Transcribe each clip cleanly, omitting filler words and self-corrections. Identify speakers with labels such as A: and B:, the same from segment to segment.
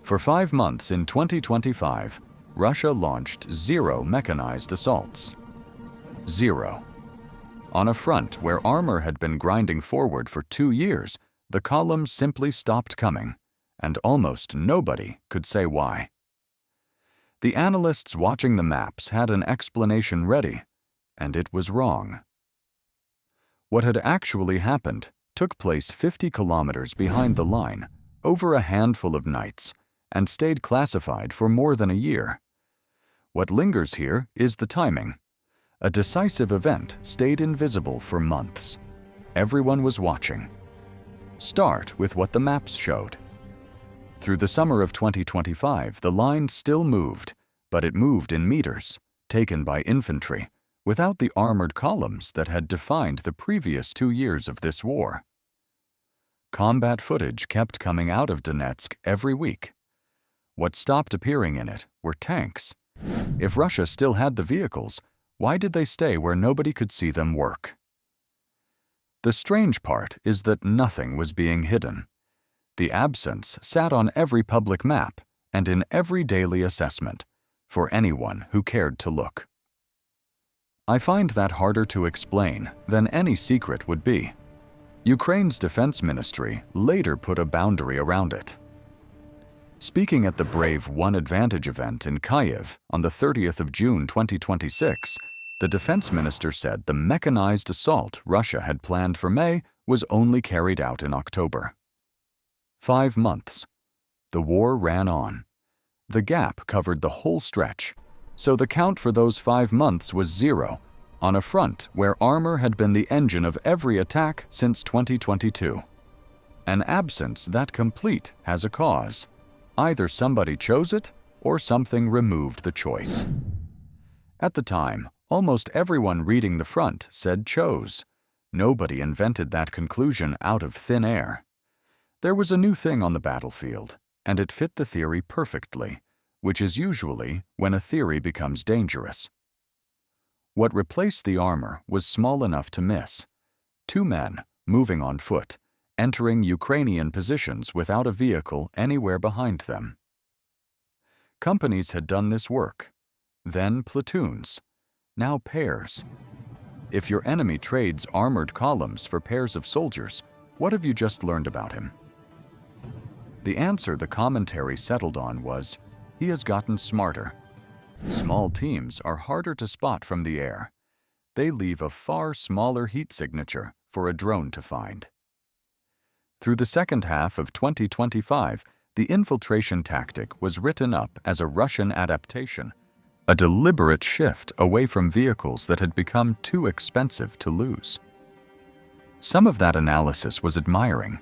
A: For 5 months in 2025, Russia launched 0 mechanized assaults. 0. On a front where armor had been grinding forward for 2 years, the columns simply stopped coming, and almost nobody could say why. The analysts watching the maps had an explanation ready, and it was wrong. What had actually happened took place 50 kilometers behind the line, over a handful of nights, and stayed classified for more than a year. What lingers here is the timing. A decisive event stayed invisible for months. Everyone was watching. Start with what the maps showed. Through the summer of 2025, the line still moved, but it moved in meters, taken by infantry, without the armored columns that had defined the previous 2 years of this war. Combat footage kept coming out of Donetsk every week. What stopped appearing in it were tanks. If Russia still had the vehicles, why did they stay where nobody could see them work? The strange part is that nothing was being hidden. The absence sat on every public map and in every daily assessment, for anyone who cared to look. I find that harder to explain than any secret would be. Ukraine's defense ministry later put a boundary around it. Speaking at the Brave One Advantage event in Kyiv on the 30th of June 2026, the defense minister said the mechanized assault Russia had planned for May was only carried out in October. 5 months. The war ran on. The gap covered the whole stretch, so the count for those 5 months was 0, on a front where armor had been the engine of every attack since 2022. An absence that complete has a cause. Either somebody chose it, or something removed the choice. At the time, almost everyone reading the front said chose. Nobody invented that conclusion out of thin air. There was a new thing on the battlefield, and it fit the theory perfectly, which is usually when a theory becomes dangerous. What replaced the armor was small enough to miss. 2 men, moving on foot, entering Ukrainian positions without a vehicle anywhere behind them. Companies had done this work, then platoons, now pairs. If your enemy trades armored columns for pairs of soldiers, what have you just learned about him? The answer the commentary settled on was, he has gotten smarter. Small teams are harder to spot from the air. They leave a far smaller heat signature for a drone to find. Through the second half of 2025, the infiltration tactic was written up as a Russian adaptation, a deliberate shift away from vehicles that had become too expensive to lose. Some of that analysis was admiring.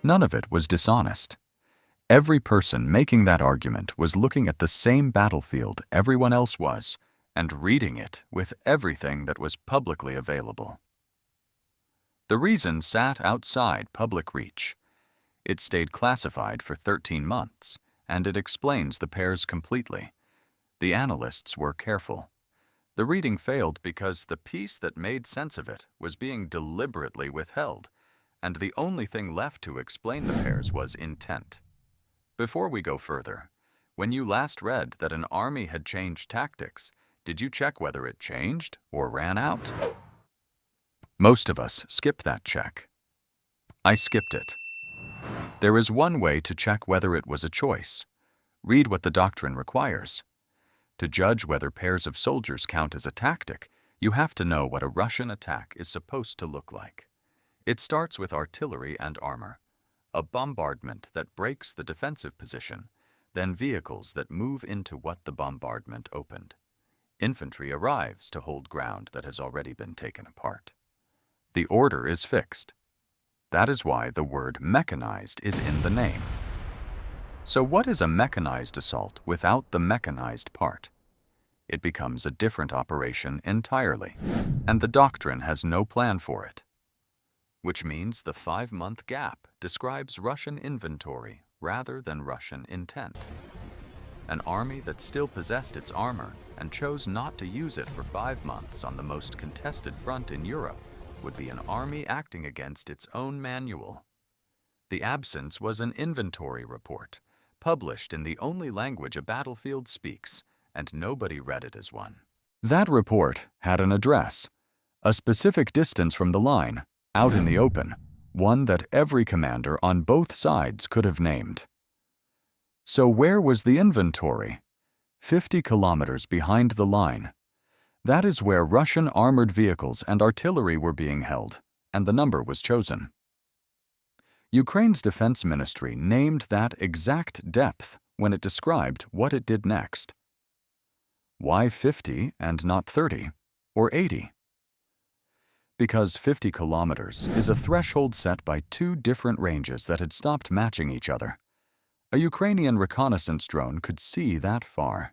A: None of it was dishonest. Every person making that argument was looking at the same battlefield everyone else was, and reading it with everything that was publicly available. The reason sat outside public reach. It stayed classified for 13 months, and it explains the pairs completely. The analysts were careful. The reading failed because the piece that made sense of it was being deliberately withheld, and the only thing left to explain the pairs was intent. Before we go further, when you last read that an army had changed tactics, did you check whether it changed or ran out? Most of us skip that check. I skipped it. There is one way to check whether it was a choice. Read what the doctrine requires. To judge whether pairs of soldiers count as a tactic, you have to know what a Russian attack is supposed to look like. It starts with artillery and armor, a bombardment that breaks the defensive position, then vehicles that move into what the bombardment opened. Infantry arrives to hold ground that has already been taken apart. The order is fixed. That is why the word mechanized is in the name. So what is a mechanized assault without the mechanized part? It becomes a different operation entirely, and the doctrine has no plan for it. Which means the 5-month gap describes Russian inventory rather than Russian intent. An army that still possessed its armor and chose not to use it for 5 months on the most contested front in Europe would be an army acting against its own manual. The absence was an inventory report, published in the only language a battlefield speaks, and nobody read it as one. That report had an address, a specific distance from the line, out in the open, one that every commander on both sides could have named. So where was the inventory? 50 kilometers behind the line. That is where Russian armored vehicles and artillery were being held, and the number was chosen. Ukraine's defense ministry named that exact depth when it described what it did next. Why 50 and not 30 or 80? Because 50 kilometers is a threshold set by two different ranges that had stopped matching each other. A Ukrainian reconnaissance drone could see that far.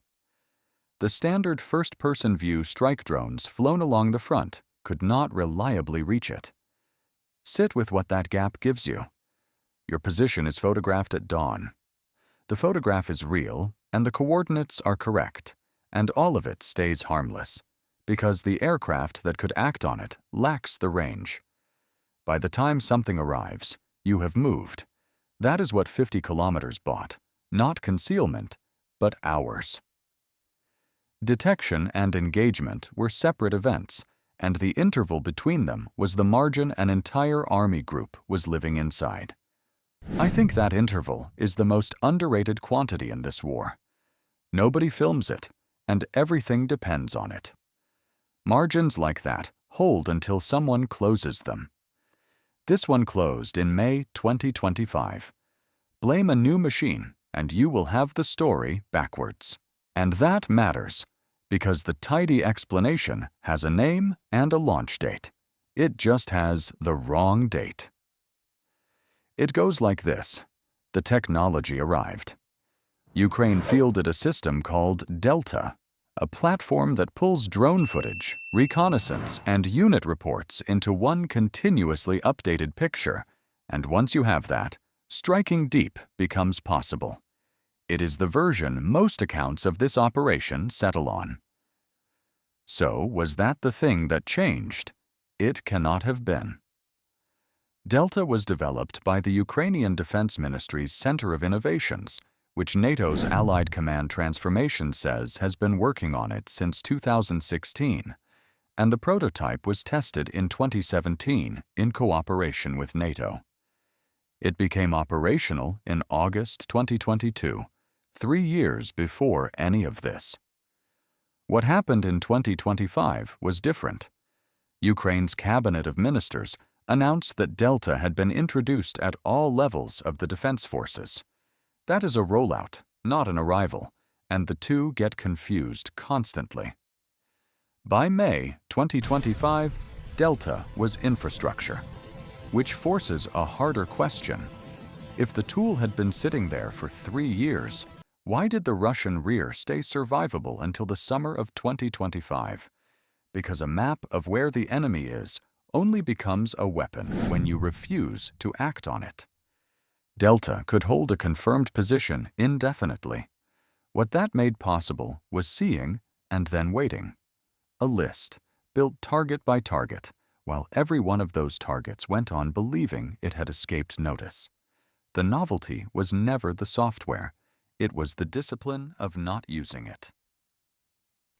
A: The standard first-person view strike drones flown along the front could not reliably reach it. Sit with what that gap gives you. Your position is photographed at dawn. The photograph is real, and the coordinates are correct, and all of it stays harmless, because the aircraft that could act on it lacks the range. By the time something arrives, you have moved. That is what 50 kilometers bought, not concealment, but hours. Detection and engagement were separate events, and the interval between them was the margin an entire army group was living inside. I think that interval is the most underrated quantity in this war. Nobody films it, and everything depends on it. Margins like that hold until someone closes them. This one closed in May 2025. Blame a new machine, and you will have the story backwards. And that matters, because the tidy explanation has a name and a launch date. It just has the wrong date. It goes like this. The technology arrived. Ukraine fielded a system called Delta, a platform that pulls drone footage, reconnaissance, and unit reports into one continuously updated picture, and once you have that, striking deep becomes possible. It is the version most accounts of this operation settle on. So, was that the thing that changed? It cannot have been. Delta was developed by the Ukrainian Defense Ministry's Center of Innovations, which NATO's Allied Command Transformation says has been working on it since 2016, and the prototype was tested in 2017 in cooperation with NATO. It became operational in August 2022, 3 years before any of this. What happened in 2025 was different. Ukraine's Cabinet of Ministers announced that Delta had been introduced at all levels of the defense forces. That is a rollout, not an arrival, and the two get confused constantly. By May 2025, Delta was infrastructure, which forces a harder question. If the tool had been sitting there for 3 years, why did the Russian rear stay survivable until the summer of 2025? Because a map of where the enemy is only becomes a weapon when you refuse to act on it. Delta could hold a confirmed position indefinitely. What that made possible was seeing and then waiting. A list, built target by target, while every one of those targets went on believing it had escaped notice. The novelty was never the software. It was the discipline of not using it.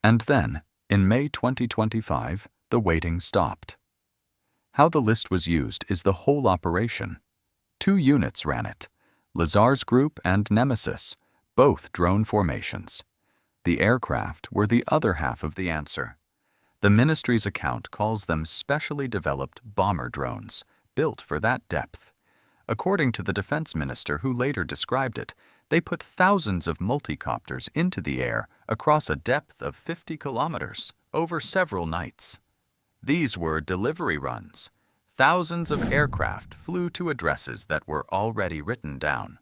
A: And then, in May 2025, the waiting stopped. How the list was used is the whole operation. 2 units ran it, Lazar's group and Nemesis, both drone formations. The aircraft were the other half of the answer. The ministry's account calls them specially developed bomber drones, built for that depth. According to the defense minister who later described it, they put thousands of multicopters into the air across a depth of 50 kilometers over several nights. These were delivery runs. Thousands of aircraft flew to addresses that were already written down.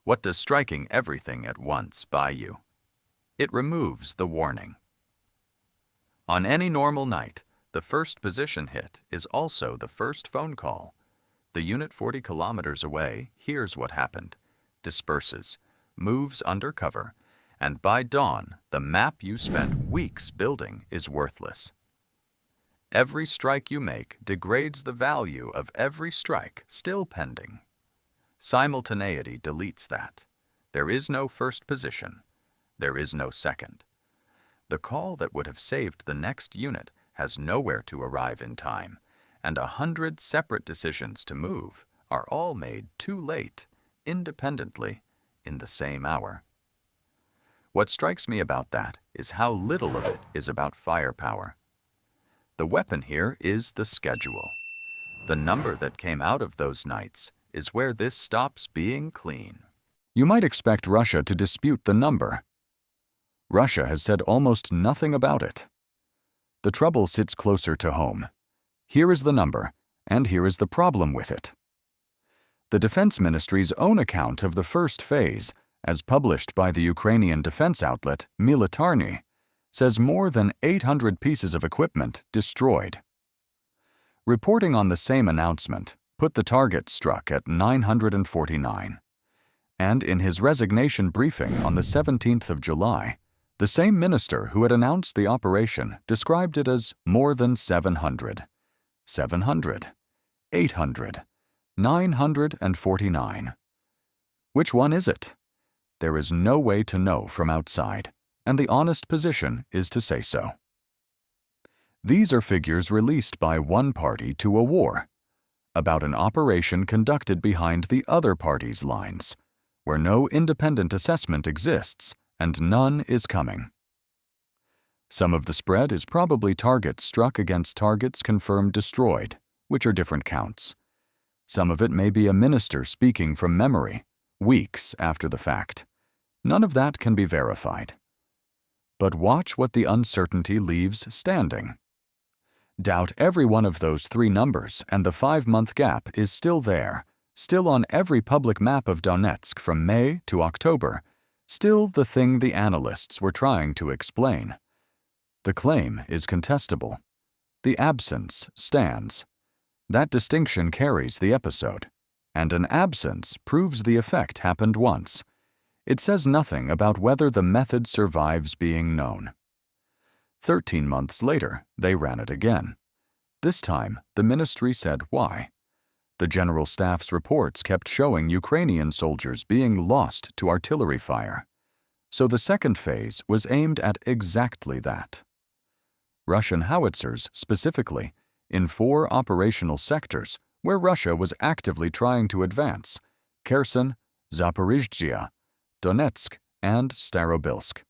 A: What does striking everything at once buy you? It removes the warning. On any normal night, the first position hit is also the first phone call. The unit 40 kilometers away hears what happened, disperses, moves under cover, and by dawn, the map you spent weeks building is worthless. Every strike you make degrades the value of every strike still pending. Simultaneity deletes that. There is no first position. There is no second. The call that would have saved the next unit has nowhere to arrive in time, and 100 separate decisions to move are all made too late, independently, in the same hour. What strikes me about that is how little of it is about firepower. The weapon here is the schedule. The number that came out of those nights is where this stops being clean. You might expect Russia to dispute the number. Russia has said almost nothing about it. The trouble sits closer to home. Here is the number, and here is the problem with it. The Defense Ministry's own account of the first phase, as published by the Ukrainian defense outlet Militarny, says more than 800 pieces of equipment destroyed. Reporting on the same announcement put the target struck at 949. And in his resignation briefing on the 17th of July, the same minister who had announced the operation described it as more than 700. 700, 800, 949. Which one is it? There is no way to know from outside, and the honest position is to say so. These are figures released by one party to a war, about an operation conducted behind the other party's lines, where no independent assessment exists and none is coming. Some of the spread is probably targets struck against targets confirmed destroyed, which are different counts. Some of it may be a minister speaking from memory, weeks after the fact. None of that can be verified. But watch what the uncertainty leaves standing. Doubt every one of those three numbers, and the 5-month gap is still there, still on every public map of Donetsk from May to October, still the thing the analysts were trying to explain. The claim is contestable. The absence stands. That distinction carries the episode, and an absence proves the effect happened once. It says nothing about whether the method survives being known. 13 months later, they ran it again. This time, the ministry said why. The General Staff's reports kept showing Ukrainian soldiers being lost to artillery fire. So the second phase was aimed at exactly that. Russian howitzers, specifically, in 4 operational sectors where Russia was actively trying to advance: Kherson, Zaporizhzhia, Donetsk, and Starobilsk.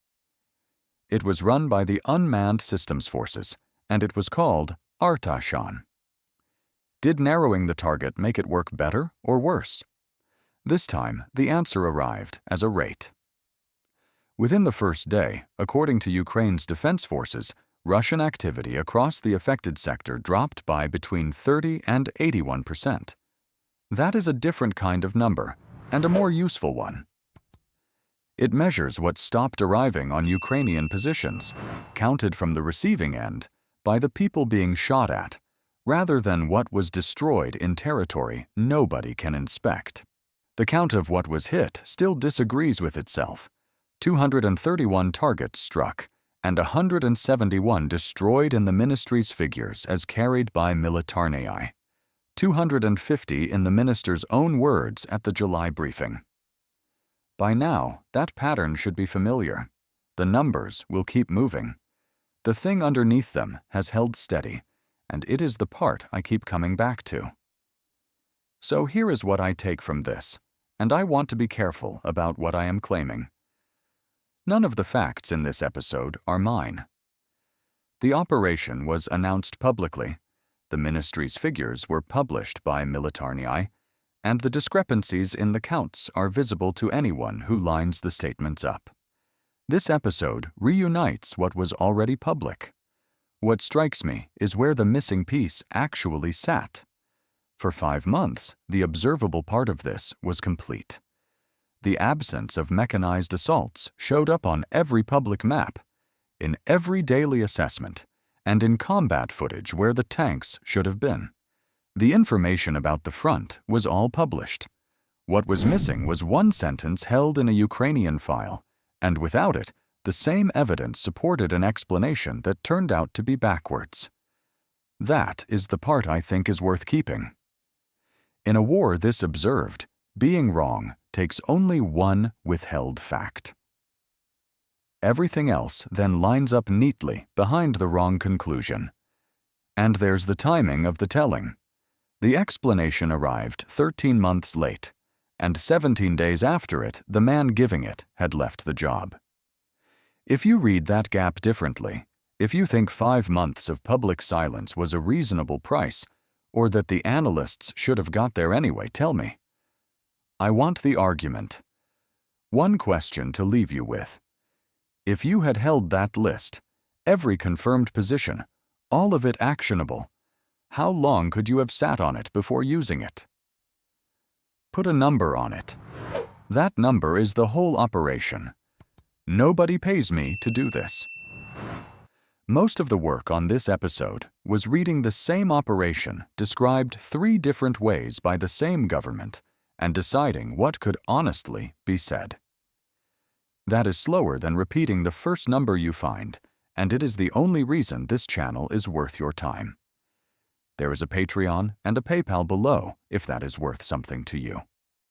A: It was run by the Unmanned Systems Forces, and it was called Artashan. Did narrowing the target make it work better or worse? This time, the answer arrived as a rate. Within the first day, according to Ukraine's defense forces, Russian activity across the affected sector dropped by between 30 and 81%. That is a different kind of number, and a more useful one. It measures what stopped arriving on Ukrainian positions, counted from the receiving end, by the people being shot at, rather than what was destroyed in territory nobody can inspect. The count of what was hit still disagrees with itself. 231 targets struck, and 171 destroyed in the ministry's figures as carried by Militarny. 250 in the minister's own words at the July briefing. By now, that pattern should be familiar. The numbers will keep moving. The thing underneath them has held steady, and it is the part I keep coming back to. So here is what I take from this, and I want to be careful about what I am claiming. None of the facts in this episode are mine. The operation was announced publicly, the ministry's figures were published by Militarny, and the discrepancies in the counts are visible to anyone who lines the statements up. This episode reunites what was already public. What strikes me is where the missing piece actually sat. For 5 months, the observable part of this was complete. The absence of mechanized assaults showed up on every public map, in every daily assessment, and in combat footage where the tanks should have been. The information about the front was all published. What was missing was one sentence held in a Ukrainian file, and without it, the same evidence supported an explanation that turned out to be backwards. That is the part I think is worth keeping. In a war this observed, being wrong takes only one withheld fact. Everything else then lines up neatly behind the wrong conclusion. And there's the timing of the telling. The explanation arrived 13 months late, and 17 days after it, the man giving it had left the job. If you read that gap differently, if you think 5 months of public silence was a reasonable price, or that the analysts should have got there anyway, tell me. I want the argument. One question to leave you with. If you had held that list, every confirmed position, all of it actionable, how long could you have sat on it before using it? Put a number on it. That number is the whole operation. Nobody pays me to do this. Most of the work on this episode was reading the same operation described 3 different ways by the same government and deciding what could honestly be said. That is slower than repeating the first number you find, and it is the only reason this channel is worth your time. There is a Patreon and a PayPal below if that is worth something to you.